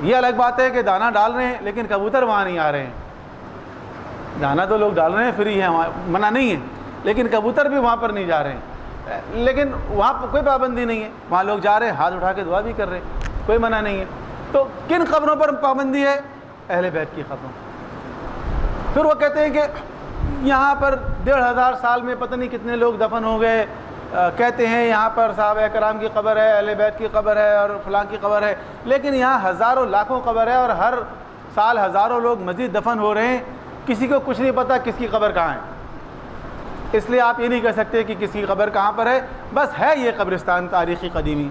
S1: یہ الگ بات ہے کہ دانہ ڈال رہے ہیں لیکن کبوتر وہاں نہیں آ رہے ہیں، دانہ تو لوگ ڈال رہے ہیں فری ہے، منع نہیں ہے، لیکن کبوتر بھی وہاں پر نہیں جا رہے ہیں، لیکن وہاں پر کوئی پابندی نہیں ہے، وہاں لوگ جا رہے ہیں، ہاتھ اٹھا کے دعا بھی کر رہے ہیں، کوئی منع نہیں ہے۔ تو کن قبروں پر پابندی ہے؟ اہل بیت کی قبروں۔ پھر وہ کہتے ہیں کہ یہاں پر 1500 سال میں پتہ نہیں کتنے لوگ دفن ہو گئے، کہتے ہیں یہاں پر صحابہ کرام کی قبر ہے، اہل بیت کی قبر ہے اور فلاں کی قبر ہے، لیکن یہاں ہزاروں لاکھوں قبر ہے اور ہر سال ہزاروں لوگ مزید دفن ہو رہے ہیں، کسی کو کچھ نہیں پتہ کس کی قبر کہاں ہے۔ اس لیے آپ یہ نہیں کہہ سکتے کہ کسی کی قبر کہاں پر ہے، بس ہے یہ قبرستان تاریخی قدیمی۔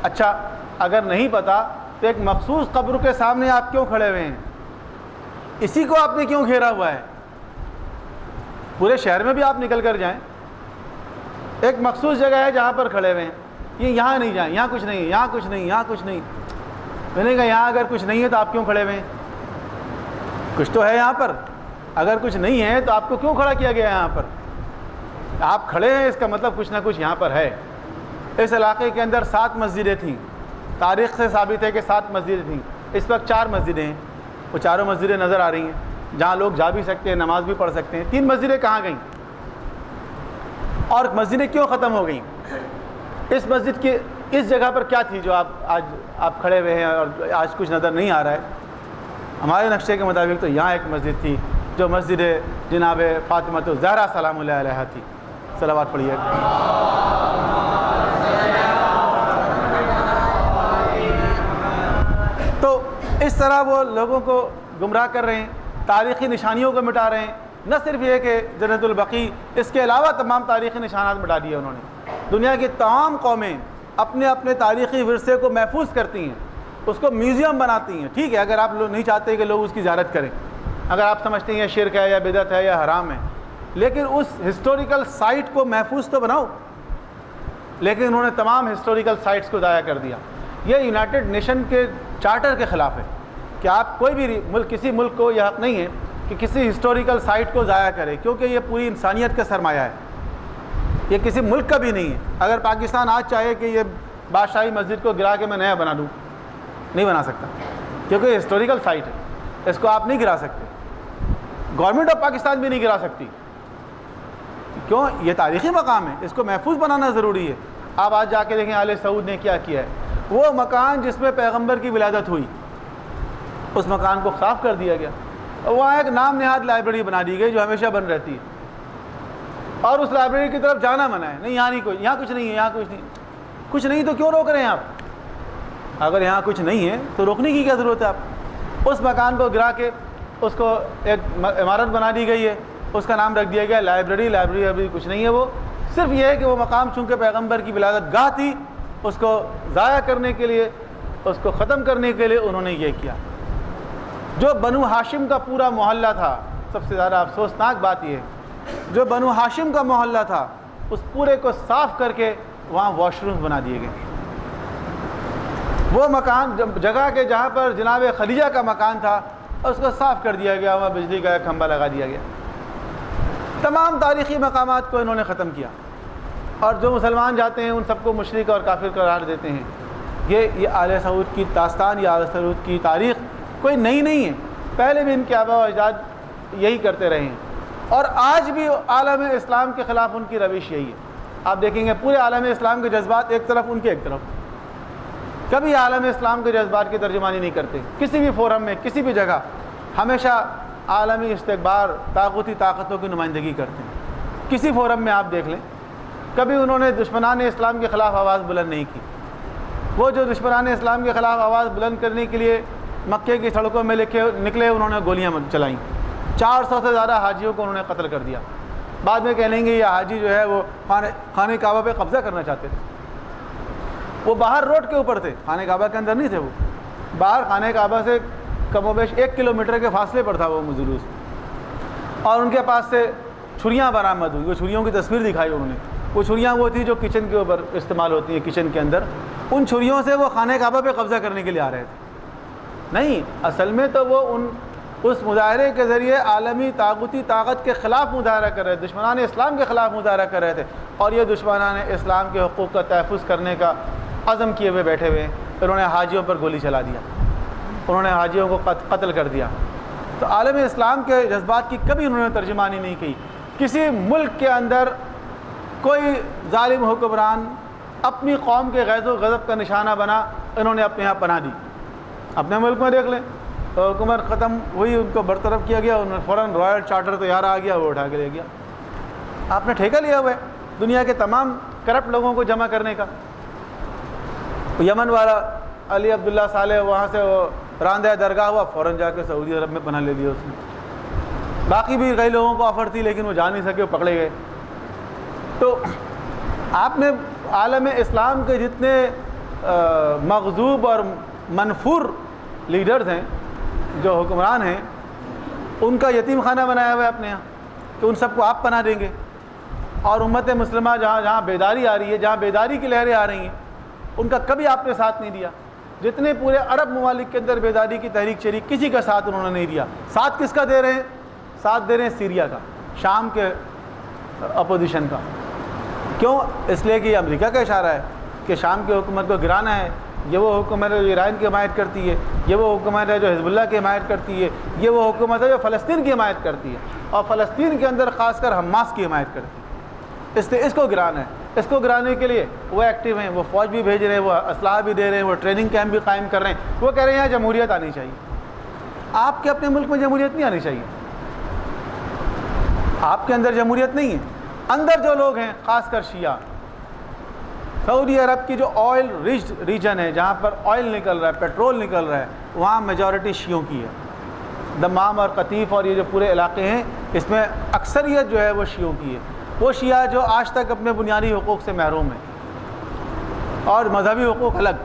S1: اچھا اگر نہیں پتہ تو ایک مخصوص قبر کے سامنے آپ کیوں کھڑے ہوئے ہیں؟ اسی کو آپ نے کیوں گھیرا ہوا ہے؟ پورے شہر میں بھی آپ نکل کر جائیں، ایک مخصوص جگہ ہے جہاں پر کھڑے ہوئے ہیں، یہ یہاں نہیں جائیں، یہاں کچھ نہیں ہے، یہاں کچھ نہیں، یہاں کچھ نہیں۔ میں نے کہا یہاں اگر کچھ نہیں ہے تو آپ کیوں کھڑے ہوئے ہیں؟ کچھ تو ہے یہاں پر، اگر کچھ نہیں ہے تو آپ کو کیوں کھڑا کیا گیا ہے یہاں پر؟ آپ کھڑے ہیں اس کا مطلب کچھ نہ کچھ یہاں پر ہے۔ اس علاقے کے اندر 7 مسجدیں تھیں، تاریخ سے ثابت ہے کہ 7 مسجدیں تھیں، اس وقت 4 مسجدیں ہیں، وہ چاروں مسجدیں نظر آ رہی ہیں جہاں لوگ جا بھی سکتے ہیں، نماز بھی پڑھ سکتے ہیں۔ 3 مسجدیں کہاں گئیں اور مسجدیں کیوں ختم ہو گئیں؟ اس مسجد کی اس جگہ پر کیا تھی جو آپ کھڑے ہوئے ہیں اور آج کچھ نظر نہیں آ رہا ہے؟ ہمارے نقشے کے مطابق تو یہاں ایک مسجد تھی جو مسجد جناب فاطمہ الزہرا سلام اللہ علیہا تھی۔ صلوات پڑھیے۔ تو اس طرح وہ لوگوں کو گمراہ کر رہے ہیں، تاریخی نشانیوں کو مٹا رہے ہیں۔ نہ صرف یہ کہ جنت البقیع، اس کے علاوہ تمام تاریخی نشانات مٹا دیے انہوں نے۔ دنیا کی تمام قومیں اپنے اپنے تاریخی ورثے کو محفوظ کرتی ہیں، اس کو میوزیم بناتی ہیں۔ ٹھیک ہے اگر آپ لوگ نہیں چاہتے کہ لوگ اس کی زیارت کریں، اگر آپ سمجھتے ہیں یہ شرک ہے یا بدعت ہے یا حرام ہے، لیکن اس ہسٹوریکل سائٹ کو محفوظ تو بناؤ۔ لیکن انہوں نے تمام ہسٹوریکل سائٹس کو ضائع کر دیا۔ یہ یونائٹڈ نیشن کے چارٹر کے خلاف ہے کہ آپ کوئی بھی ملک، کسی ملک کو یہ حق نہیں ہے کہ کسی ہسٹوریکل سائٹ کو ضائع کرے، کیونکہ یہ پوری انسانیت کا سرمایہ ہے، یہ کسی ملک کا بھی نہیں ہے۔ اگر پاکستان آج چاہے کہ یہ بادشاہی مسجد کو گرا کے میں نیا بنا دوں، نہیں بنا سکتا، کیونکہ یہ ہسٹوریکل سائٹ ہے، اس کو آپ نہیں گرا سکتے، گورنمنٹ آف پاکستان بھی نہیں گرا سکتی۔ کیوں؟ یہ تاریخی مقام ہے، اس کو محفوظ بنانا ضروری ہے۔ آپ آج جا کے دیکھیں آل سعود نے کیا کیا ہے، وہ مکان جس میں پیغمبر کی ولادت ہوئی، اس مکان کو صاف کر دیا گیا، وہاں ایک نام نہاد لائبریری بنا دی گئی جو ہمیشہ بند رہتی ہے، اور اس لائبریری کی طرف جانا منع ہے۔ نہیں یہاں نہیں، کوئی یہاں کچھ نہیں ہے، یہاں کچھ نہیں، کچھ نہیں تو کیوں روک رہے ہیں آپ؟ اگر یہاں کچھ نہیں ہے تو روکنے کی کیا ضرورت ہے؟ آپ اس مکان کو گرا کے اس کو ایک عمارت بنا دی گئی ہے، اس کا نام رکھ دیا گیا لائبریری۔ لائبریری ابھی کچھ نہیں ہے، وہ صرف یہ ہے کہ وہ مقام چونکہ پیغمبر کی ولادت گاہ تھی، اس کو ضائع کرنے کے لیے، اس کو ختم کرنے کے لیے انہوں نے یہ کیا۔ جو بنو ہاشم کا پورا محلہ تھا، سب سے زیادہ افسوسناک بات یہ ہے، جو بنو ہاشم کا محلہ تھا اس پورے کو صاف کر کے وہاں واش رومز بنا دیے گئے۔ وہ مکان جگہ کے جہاں پر جناب خدیجہ کا مکان تھا اس کو صاف کر دیا گیا، وہاں بجلی کا ایک کھمبا لگا دیا گیا۔ تمام تاریخی مقامات کو انہوں نے ختم کیا، اور جو مسلمان جاتے ہیں ان سب کو مشرک اور کافر قرار دیتے ہیں۔ یہ آل سعود کی داستان یا آل سعود کی تاریخ کوئی نئی نہیں ہے، پہلے بھی ان کے آباء و اجداد یہی کرتے رہے ہیں، اور آج بھی عالم اسلام کے خلاف ان کی روش یہی ہے۔ آپ دیکھیں گے پورے عالم اسلام کے جذبات ایک طرف، ان کے ایک طرف، کبھی عالم اسلام کے جذبات کی ترجمانی نہیں کرتے کسی بھی فورم میں، کسی بھی جگہ، ہمیشہ عالمی استکبار، طاغوتی طاقتوں کی نمائندگی کرتے ہیں۔ کسی فورم میں آپ دیکھ لیں، کبھی انہوں نے دشمنان اسلام کے خلاف آواز بلند نہیں کی۔ وہ جو دشمنان اسلام کے خلاف آواز بلند کرنے کے لیے مکے کی سڑکوں میں نکلے، انہوں نے گولیاں چلائیں، 400 سے زیادہ حاجیوں کو انہوں نے قتل کر دیا۔ بعد میں کہہ لیں گے یہ حاجی جو ہے وہ خانہ کعبہ پہ قبضہ کرنا چاہتے تھے۔ وہ باہر روڈ کے اوپر تھے، خانہ کعبہ کے اندر نہیں تھے، وہ باہر خانہ کعبہ سے کم و بیش 1 کلومیٹر کے فاصلے پر تھا وہ جلوس، اور ان کے پاس سے چھریاں برآمد ہوئی۔ وہ چھریوں کی تصویر دکھائی انہوں نے۔ وہ چھریاں وہ تھی جو کچن کے اوپر استعمال ہوتی ہیں، کچن کے اندر۔ ان چھریوں سے وہ خانہ کعبہ پہ قبضہ کرنے کے لیے آ رہے تھے۔ نہیں، اصل میں تو وہ اس مظاہرے کے ذریعے عالمی طاغوتی طاقت کے خلاف مظاہرہ کر رہے تھے، دشمنان اسلام کے خلاف مظاہرہ کر رہے تھے، اور یہ دشمنان اسلام کے حقوق کا تحفظ کرنے کا عزم کیے ہوئے بیٹھے ہوئے۔ انہوں نے حاجیوں پر گولی چلا دیا، انہوں نے حاجیوں کو قتل کر دیا۔ تو عالم اسلام کے جذبات کی کبھی انہوں نے ترجمانی نہیں کی۔ کسی ملک کے اندر کوئی ظالم حکمران اپنی قوم کے غیظ و غضب کا نشانہ بنا، انہوں نے اپنے یہاں پناہ دی۔ اپنے ملک میں دیکھ لیں، حکومت ختم ہوئی، ان کو برطرف کیا گیا، انہوں نے فوراً رائل چارٹر تیار آ گیا، وہ اٹھا کے لے گیا۔ آپ نے ٹھیکہ لیا ہوا ہے دنیا کے تمام کرپٹ لوگوں کو جمع کرنے کا۔ یمن والا علی عبداللہ صالح وہاں سے وہ راندہ درگاہ ہوا، فوراً جا کے سعودی عرب میں پناہ لے لیا اس نے۔ باقی بھی کئی لوگوں کو آفر تھی لیکن وہ جا نہیں سکے، وہ پکڑے گئے۔ تو آپ نے عالم اسلام کے جتنے مغضوب اور منفور لیڈرز ہیں، جو حکمران ہیں، ان کا یتیم خانہ بنایا ہوا ہے اپنے یہاں کہ ان سب کو آپ پناہ دیں گے، اور امت مسلمہ جہاں بیداری آ رہی ہے، جہاں بیداری کی لہریں آ رہی ہیں، ان کا کبھی آپ نے ساتھ نہیں دیا۔ جتنے پورے عرب ممالک کے اندر بیداری کی تحریک چلی، کسی کا ساتھ انہوں نے نہیں دیا۔ ساتھ کس کا دے رہے ہیں؟ ساتھ دے رہے ہیں سیریا کا، شام کے اپوزیشن کا۔ کیوں؟ اس لیے کہ یہ امریکہ کا اشارہ ہے کہ شام کی حکومت کو گرانا ہے۔ یہ وہ حکومت ہے جو ایران کی حمایت کرتی ہے، یہ وہ حکومت ہے جو حزب اللہ کی حمایت کرتی ہے، یہ وہ حکومت ہے جو فلسطین کی حمایت کرتی ہے، اور فلسطین کے اندر خاص کر حماس کی حمایت کرتی ہے۔ اس لیے اس کو گرانا ہے۔ اس کو گرانے کے لیے وہ ایکٹیو ہیں، وہ فوج بھی بھیج رہے ہیں، وہ اسلحہ بھی دے رہے ہیں، وہ ٹریننگ کیمپ بھی قائم کر رہے ہیں۔ وہ کہہ رہے ہیں یہاں جمہوریت آنی چاہیے۔ آپ کے اپنے ملک میں جمہوریت نہیں آنی چاہیے، آپ کے اندر جمہوریت نہیں ہے۔ اندر جو لوگ ہیں، خاص کر شیعہ، سعودی عرب کی جو آئل رچ ریجن ہے، جہاں پر آئل نکل رہا ہے، پیٹرول نکل رہا ہے، وہاں میجورٹی شیعوں کی ہے۔ دمام اور قطیف اور یہ جو پورے علاقے ہیں، اس میں اکثریت جو ہے وہ شیعوں کی ہے۔ وہ شیعہ جو آج تک اپنے بنیادی حقوق سے محروم ہیں، اور مذہبی حقوق الگ،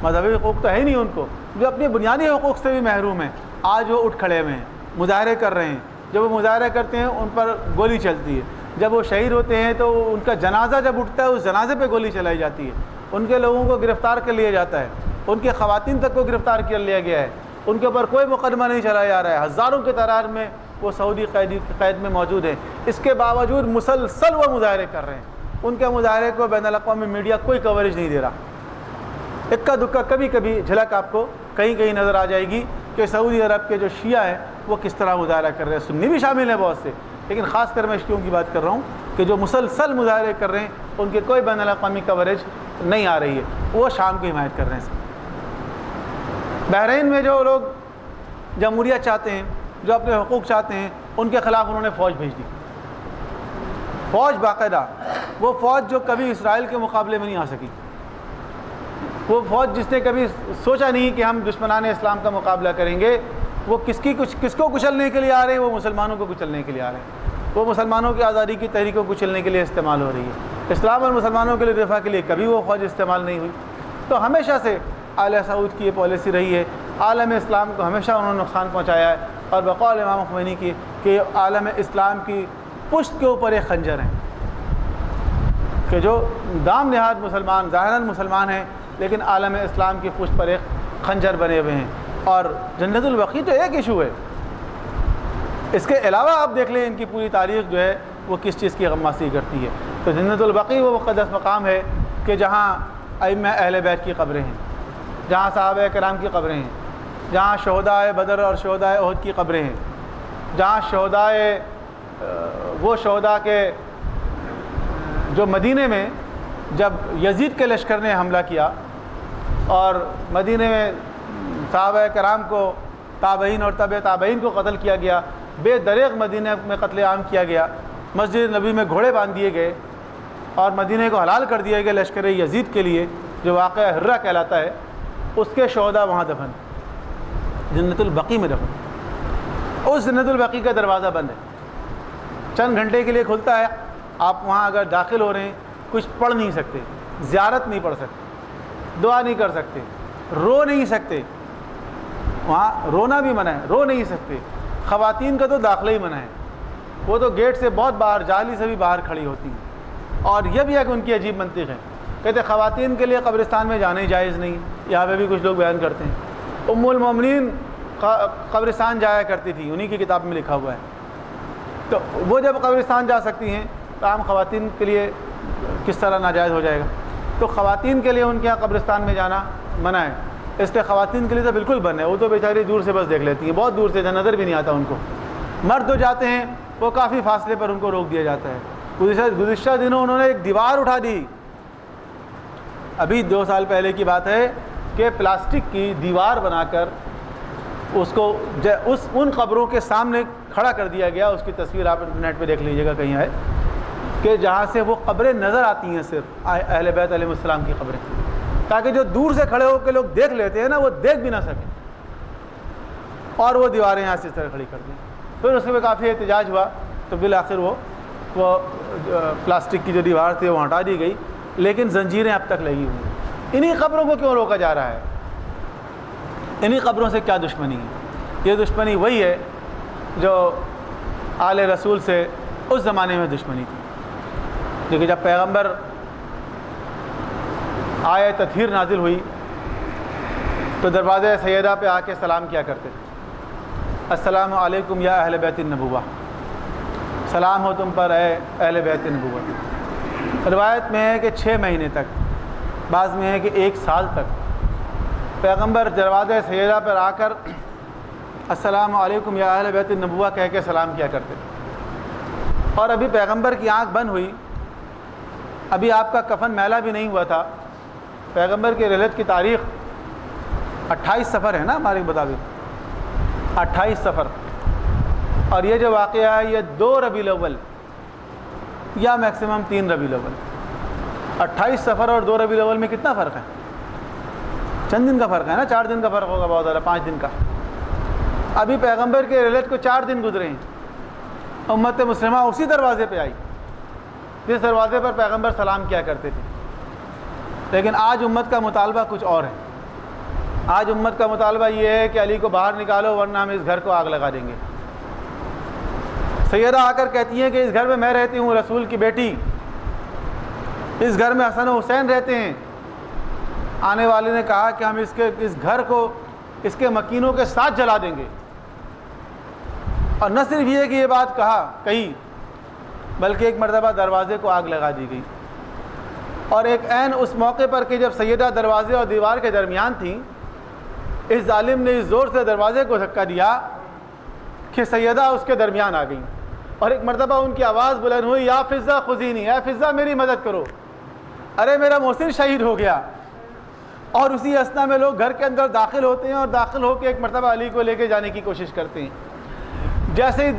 S1: مذہبی حقوق تو ہے ہی نہیں ان کو، جو اپنے بنیادی حقوق سے بھی محروم ہیں، آج وہ اٹھ کھڑے ہوئے ہیں، مظاہرے کر رہے ہیں۔ جب وہ مظاہرے کرتے ہیں ان پر گولی چلتی ہے، جب وہ شہید ہوتے ہیں تو ان کا جنازہ جب اٹھتا ہے اس جنازے پہ گولی چلائی جاتی ہے، ان کے لوگوں کو گرفتار کر لیا جاتا ہے، ان کے خواتین تک کو گرفتار کر لیا گیا ہے، ان کے اوپر کوئی مقدمہ نہیں چلایا جا رہا ہے، ہزاروں کی تعداد میں وہ سعودی قید میں موجود ہیں۔ اس کے باوجود مسلسل وہ مظاہرے کر رہے ہیں، ان کے مظاہرے کو بین الاقوامی میڈیا کوئی کوریج نہیں دے رہا۔ اکا دکا کبھی کبھی جھلک آپ کو کہیں کہیں نظر آ جائے گی کہ سعودی عرب کے جو شیعہ ہیں وہ کس طرح مظاہرہ کر رہے ہیں، سنی بھی شامل ہیں بہت سے، لیکن خاص کر میں شیعوں کی بات کر رہا ہوں کہ جو مسلسل مظاہرے کر رہے ہیں ان کے کوئی بین الاقوامی کوریج نہیں آ رہی ہے، وہ شام کی حمایت کر رہے ہیں۔ بحرین میں جو لوگ جمہوریت چاہتے ہیں، جو اپنے حقوق چاہتے ہیں، ان کے خلاف انہوں نے فوج بھیج دی، فوج باقاعدہ، وہ فوج جو کبھی اسرائیل کے مقابلے میں نہیں آ سکی، وہ فوج جس نے کبھی سوچا نہیں کہ ہم دشمنان اسلام کا مقابلہ کریں گے، وہ کس کو کچلنے کے لیے آ رہے ہیں؟ وہ مسلمانوں کو کچلنے کے لیے آ رہے ہیں، وہ مسلمانوں کی آزادی کی تحریک کو کچلنے کے لیے استعمال ہو رہی ہے۔ اسلام اور مسلمانوں کے لیے دفاع کے لیے کبھی وہ فوج استعمال نہیں ہوئی۔ تو ہمیشہ سے آل سعود کی یہ پالیسی رہی ہے، عالم اسلام کو ہمیشہ انہوں نے نقصان پہنچایا ہے، اور بقول امام خمینی کی کہ عالم اسلام کی پشت کے اوپر ایک خنجر ہیں، کہ جو دام نہاد مسلمان ظاہراً مسلمان ہیں لیکن عالم اسلام کی پشت پر ایک خنجر بنے ہوئے ہیں۔ اور جنت البقیع تو ایک ایشو ہے، اس کے علاوہ آپ دیکھ لیں ان کی پوری تاریخ جو ہے وہ کس چیز کی غماسی کرتی ہے۔ تو جنت البقیع وہ مقدس مقام ہے کہ جہاں ائمہ اہل بیت کی قبریں ہیں، جہاں صحابہ کرام کی قبریں ہیں، جہاں شہداء بدر اور شہداء احد کی قبریں ہیں، جہاں وہ شہداء کے جو مدینے میں جب یزید کے لشکر نے حملہ کیا اور مدینے میں صحابہ کرام کو، تابعین اور تبع تابعین کو قتل کیا گیا، بے دریغ مدینہ میں قتل عام کیا گیا، مسجد نبی میں گھوڑے باندھ دیے گئے اور مدینہ کو حلال کر دیا گیا لشکر یزید کے لیے، جو واقعہ ہرہ کہلاتا ہے، اس کے شہداء وہاں دفن، جنت البقیع میں دفن۔ اس جنت البقیع کا دروازہ بند ہے، چند گھنٹے کے لیے کھلتا ہے، آپ وہاں اگر داخل ہو رہے ہیں کچھ پڑھ نہیں سکتے، زیارت نہیں پڑھ سکتے، دعا نہیں کر سکتے، رو نہیں سکتے، وہاں رونا بھی منع ہے، رو نہیں سکتے، خواتین کا تو داخلہ ہی منع ہے، وہ تو گیٹ سے بہت باہر جالی سے بھی باہر کھڑی ہوتی ہیں۔ اور یہ بھی ہے کہ ان کی عجیب منطق ہے، کہتے خواتین کے لیے قبرستان میں جانا ہی جائز نہیں، یہاں پہ بھی کچھ لوگ بیان کرتے ہیں۔ ام المومنین قبرستان جایا کرتی تھی، انہی کی کتاب میں لکھا ہوا ہے، تو وہ جب قبرستان جا سکتی ہیں تو عام خواتین کے لیے کس طرح ناجائز ہو جائے گا؟ تو خواتین کے لیے ان کے یہاں قبرستان میں جانا منع ہے، اس لیے خواتین کے لیے تو بالکل بند ہے، وہ تو بیچاری دور سے بس دیکھ لیتی ہیں، بہت دور سے نظر بھی نہیں آتا ان کو۔ مرد جو جاتے ہیں وہ کافی فاصلے پر ان کو روک دیا جاتا ہے۔ گزشتہ دنوں انہوں نے ایک دیوار اٹھا دی، ابھی 2 سال پہلے کی بات ہے کہ پلاسٹک کی دیوار بنا کر اس کو ان قبروں کے سامنے کھڑا کر دیا گیا، اس کی تصویر آپ انٹرنیٹ پہ دیکھ لیجیے گا کہیں ہے، کہ جہاں سے وہ قبریں نظر آتی ہیں، صرف اہل بیت علیہ السلام کی قبریں، تاکہ جو دور سے کھڑے ہو کے لوگ دیکھ لیتے ہیں نا، وہ دیکھ بھی نہ سکیں، اور وہ دیواریں یہاں سے اس طرح کھڑی کر دیں۔ پھر اس میں کافی احتجاج ہوا، تو بالآخر وہ پلاسٹک کی جو دیوار تھی وہ ہٹا دی گئی، لیکن زنجیریں اب تک لگی ہوئی۔ انہی قبروں کو کیوں روکا جا رہا ہے؟ انہی قبروں سے کیا دشمنی ہے؟ یہ دشمنی وہی ہے جو آل رسول سے اس زمانے میں دشمنی تھی، کیونکہ جب پیغمبر آیت تطہیر نازل ہوئی تو دروازے سیدہ پہ آ کے سلام کیا کرتے تھے، السلام علیکم یا اہل بیت النبوہ، سلام ہو تم پر اے اہل بیت النبوہ۔ روایت میں ہے کہ 6 مہینے تک، بعض میں ہے کہ 1 سال تک پیغمبر دروازے سیدہ پر آ کر السلام علیکم یا اہل بیت النبوہ کہہ کے سلام کیا کرتے تھے۔ اور ابھی پیغمبر کی آنکھ بند ہوئی، ابھی آپ کا کفن میلا بھی نہیں ہوا تھا، پیغمبر کے رحلت کی تاریخ 28 صفر ہے نا ہمارے مطابق، 28 صفر، اور یہ جو واقعہ ہے یہ 2 ربیع الاول یا میکسیمم 3 ربیع الاول۔ 28 صفر اور 2 ربیع الاول میں کتنا فرق ہے؟ چند دن کا فرق ہے نا، 4 دن کا فرق ہوگا بہت زیادہ، 5 دن کا۔ ابھی پیغمبر کے رحلت کو 4 دن گزرے ہیں، امت مسلمہ اسی دروازے پہ آئی جس دروازے پر پیغمبر سلام کیا کرتے تھے۔ لیکن آج امت کا مطالبہ کچھ اور ہے، آج امت کا مطالبہ یہ ہے کہ علی کو باہر نکالو ورنہ ہم اس گھر کو آگ لگا دیں گے۔ سیدہ آ کر کہتی ہیں کہ اس گھر میں میں رہتی ہوں، رسول کی بیٹی، اس گھر میں حسن و حسین رہتے ہیں۔ آنے والے نے کہا کہ ہم اس گھر کو اس کے مکینوں کے ساتھ جلا دیں گے، اور نہ صرف یہ کہ یہ بات کہی بلکہ ایک مرتبہ دروازے کو آگ لگا دی گئی، اور ایک عین اس موقع پر کہ جب سیدہ دروازے اور دیوار کے درمیان تھیں، اس ظالم نے اس زور سے دروازے کو دھکا دیا کہ سیدہ اس کے درمیان آ گئیں، اور ایک مرتبہ ان کی آواز بلند ہوئی، یا فضہ خذینی، اے فضہ میری مدد کرو، ارے میرا محسن شہید ہو گیا۔ اور اسی اثنا میں لوگ گھر کے اندر داخل ہوتے ہیں، اور داخل ہو کے ایک مرتبہ علی کو لے کے جانے کی کوشش کرتے ہیں۔ جیسے ہی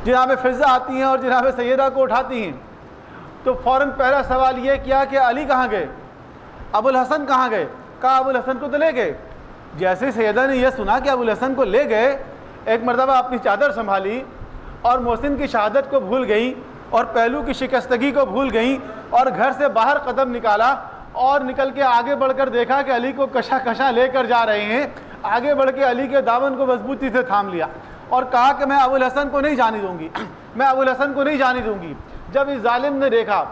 S1: جناب فضہ آتی ہیں اور جناب سیدہ کو اٹھاتی ہیں تو فوراً پہلا سوال یہ کیا کہ علی کہاں گئے، ابو الحسن کہاں گئے؟ کہا ابو الحسن کو تو لے گئے۔ جیسے سیدہ نے یہ سنا کہ ابو الحسن کو لے گئے، ایک مرتبہ اپنی چادر سنبھالی اور محسن کی شہادت کو بھول گئیں اور پہلو کی شکستگی کو بھول گئیں، اور گھر سے باہر قدم نکالا اور نکل کے آگے بڑھ کر دیکھا کہ علی کو کشا کشا لے کر جا رہے ہیں، آگے بڑھ کے علی کے دامن کو مضبوطی سے تھام لیا اور کہا کہ میں ابو الحسن کو نہیں جانے دوں گی، میں ابو الحسن کو نہیں جانے دوں گی۔ جب اس ظالم نے دیکھا،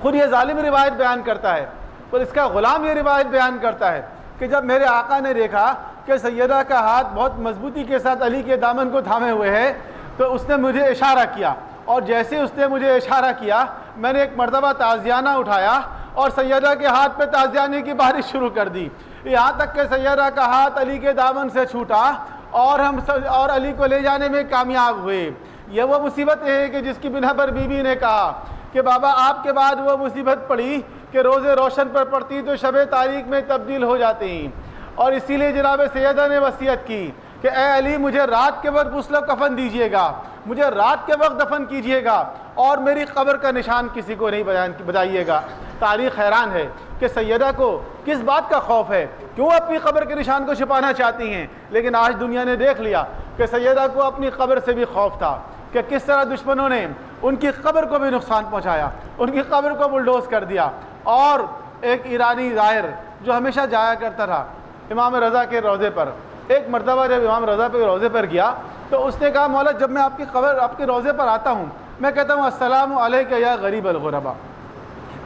S1: خود یہ ظالم روایت بیان کرتا ہے اور اس کا غلام یہ روایت بیان کرتا ہے کہ جب میرے آقا نے دیکھا کہ سیدہ کا ہاتھ بہت مضبوطی کے ساتھ علی کے دامن کو تھامے ہوئے ہے تو اس نے مجھے اشارہ کیا، اور جیسے اس نے مجھے اشارہ کیا میں نے ایک مرتبہ تازیانہ اٹھایا اور سیدہ کے ہاتھ پہ تازیانے کی بارش شروع کر دی، یہاں تک کہ سیدہ کا ہاتھ علی کے دامن سے چھوٹا اور علی کو لے جانے میں کامیاب ہوئے۔ یہ وہ مصیبت ہے کہ جس کی بنا پر بی بی نے کہا کہ بابا آپ کے بعد وہ مصیبت پڑی کہ روز روشن پر پڑتی تو شب تاریک میں تبدیل ہو جاتے ہیں، اور اسی لیے جناب سیدہ نے وصیت کی کہ اے علی مجھے رات کے وقت غسل و کفن دیجیے گا، مجھے رات کے وقت دفن کیجیے گا، اور میری قبر کا نشان کسی کو نہیں بتائیے گا۔ تاریخ حیران ہے کہ سیدہ کو کس بات کا خوف ہے، کیوں اپنی قبر کے نشان کو چھپانا چاہتی ہیں، لیکن آج دنیا نے دیکھ لیا کہ سیدہ کو اپنی قبر سے بھی خوف تھا کہ کس طرح دشمنوں نے ان کی قبر کو بھی نقصان پہنچایا، ان کی قبر کو بلڈوز کر دیا۔ اور ایک ایرانی زائر جو ہمیشہ جایا کرتا تھا امام رضا کے روضے پر، ایک مرتبہ جب امام رضا کے روضے پر گیا تو اس نے کہا مولا جب میں آپ کی قبر آپ کے روضے پر آتا ہوں میں کہتا ہوں السلام علیک یا غریب الغربا،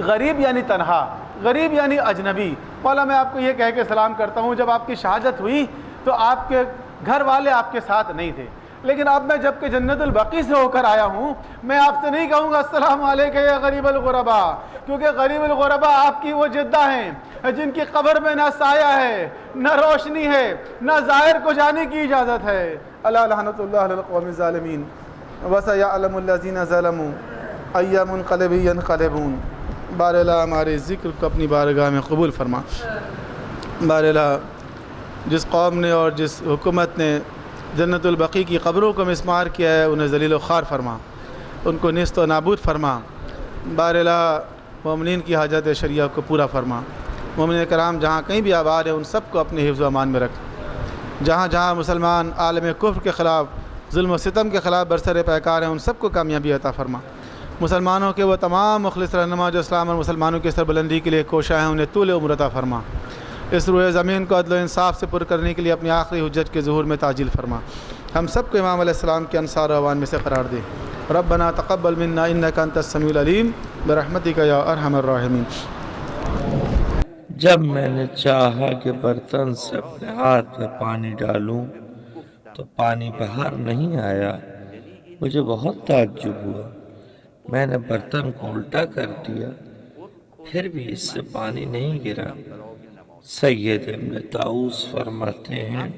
S1: غریب یعنی تنہا، غریب یعنی اجنبی، مولا میں آپ کو یہ کہہ کے سلام کرتا ہوں جب آپ کی شہادت ہوئی تو آپ کے گھر والے آپ کے ساتھ نہیں تھے، لیکن اب میں جب کہ جنت البقیع سے ہو کر آیا ہوں میں آپ سے نہیں کہوں گا السلام علیکم یا غریب الغربا، کیونکہ غریب الغربا آپ کی وہ جدہ ہیں جن کی قبر میں نہ سایہ ہے، نہ روشنی ہے، نہ ظاہر کو جانے کی اجازت ہے۔ الا لعنۃ اللہ علی القوم الظالمین وسیعلم الذین ظلموا ای منقلب ینقلبون۔ بار الہ ہمارے ذکر کو اپنی بارگاہ میں قبول فرما۔ بار الہ جس قوم نے اور جس حکومت نے جنت البقیع کی قبروں کو مسمار کیا ہے انہیں ذلیل و خوار فرما، ان کو نیست و نابود فرما۔ بار الہ مومنین کی حاجت شریعہ کو پورا فرما۔ مومنین کرام جہاں کہیں بھی آباد ہیں ان سب کو اپنے حفظ و امان میں رکھ۔ جہاں جہاں مسلمان عالم کفر کے خلاف ظلم و ستم کے خلاف برسر پیکار ہیں ان سب کو کامیابی عطا فرما۔ مسلمانوں کے وہ تمام مخلص رہنما جو اسلام اور مسلمانوں کی سربلندی کے لیے کوشاں ہیں انہیں طول عمر عطا فرما۔ اس روئے زمین کو عدل و انصاف سے پر کرنے کے لیے اپنی آخری حجت کے ظہور میں تعجیل فرما۔ ہم سب کو امام علیہ السلام کے انصار و اوان میں سے قرار دے۔ ربنا تقبل منا انک انت السمیع العلیم برحمتک یا ارحم الراحمین۔
S2: جب میں نے چاہا کہ برتن سے اپنے ہاتھ میں پانی ڈالوں تو پانی باہر نہیں آیا، مجھے بہت تعجب ہوا۔ میں نے برتن کو الٹا کر دیا، پھر بھی اس سے پانی نہیں گرا۔ سید ابن طاؤس فرماتے ہیں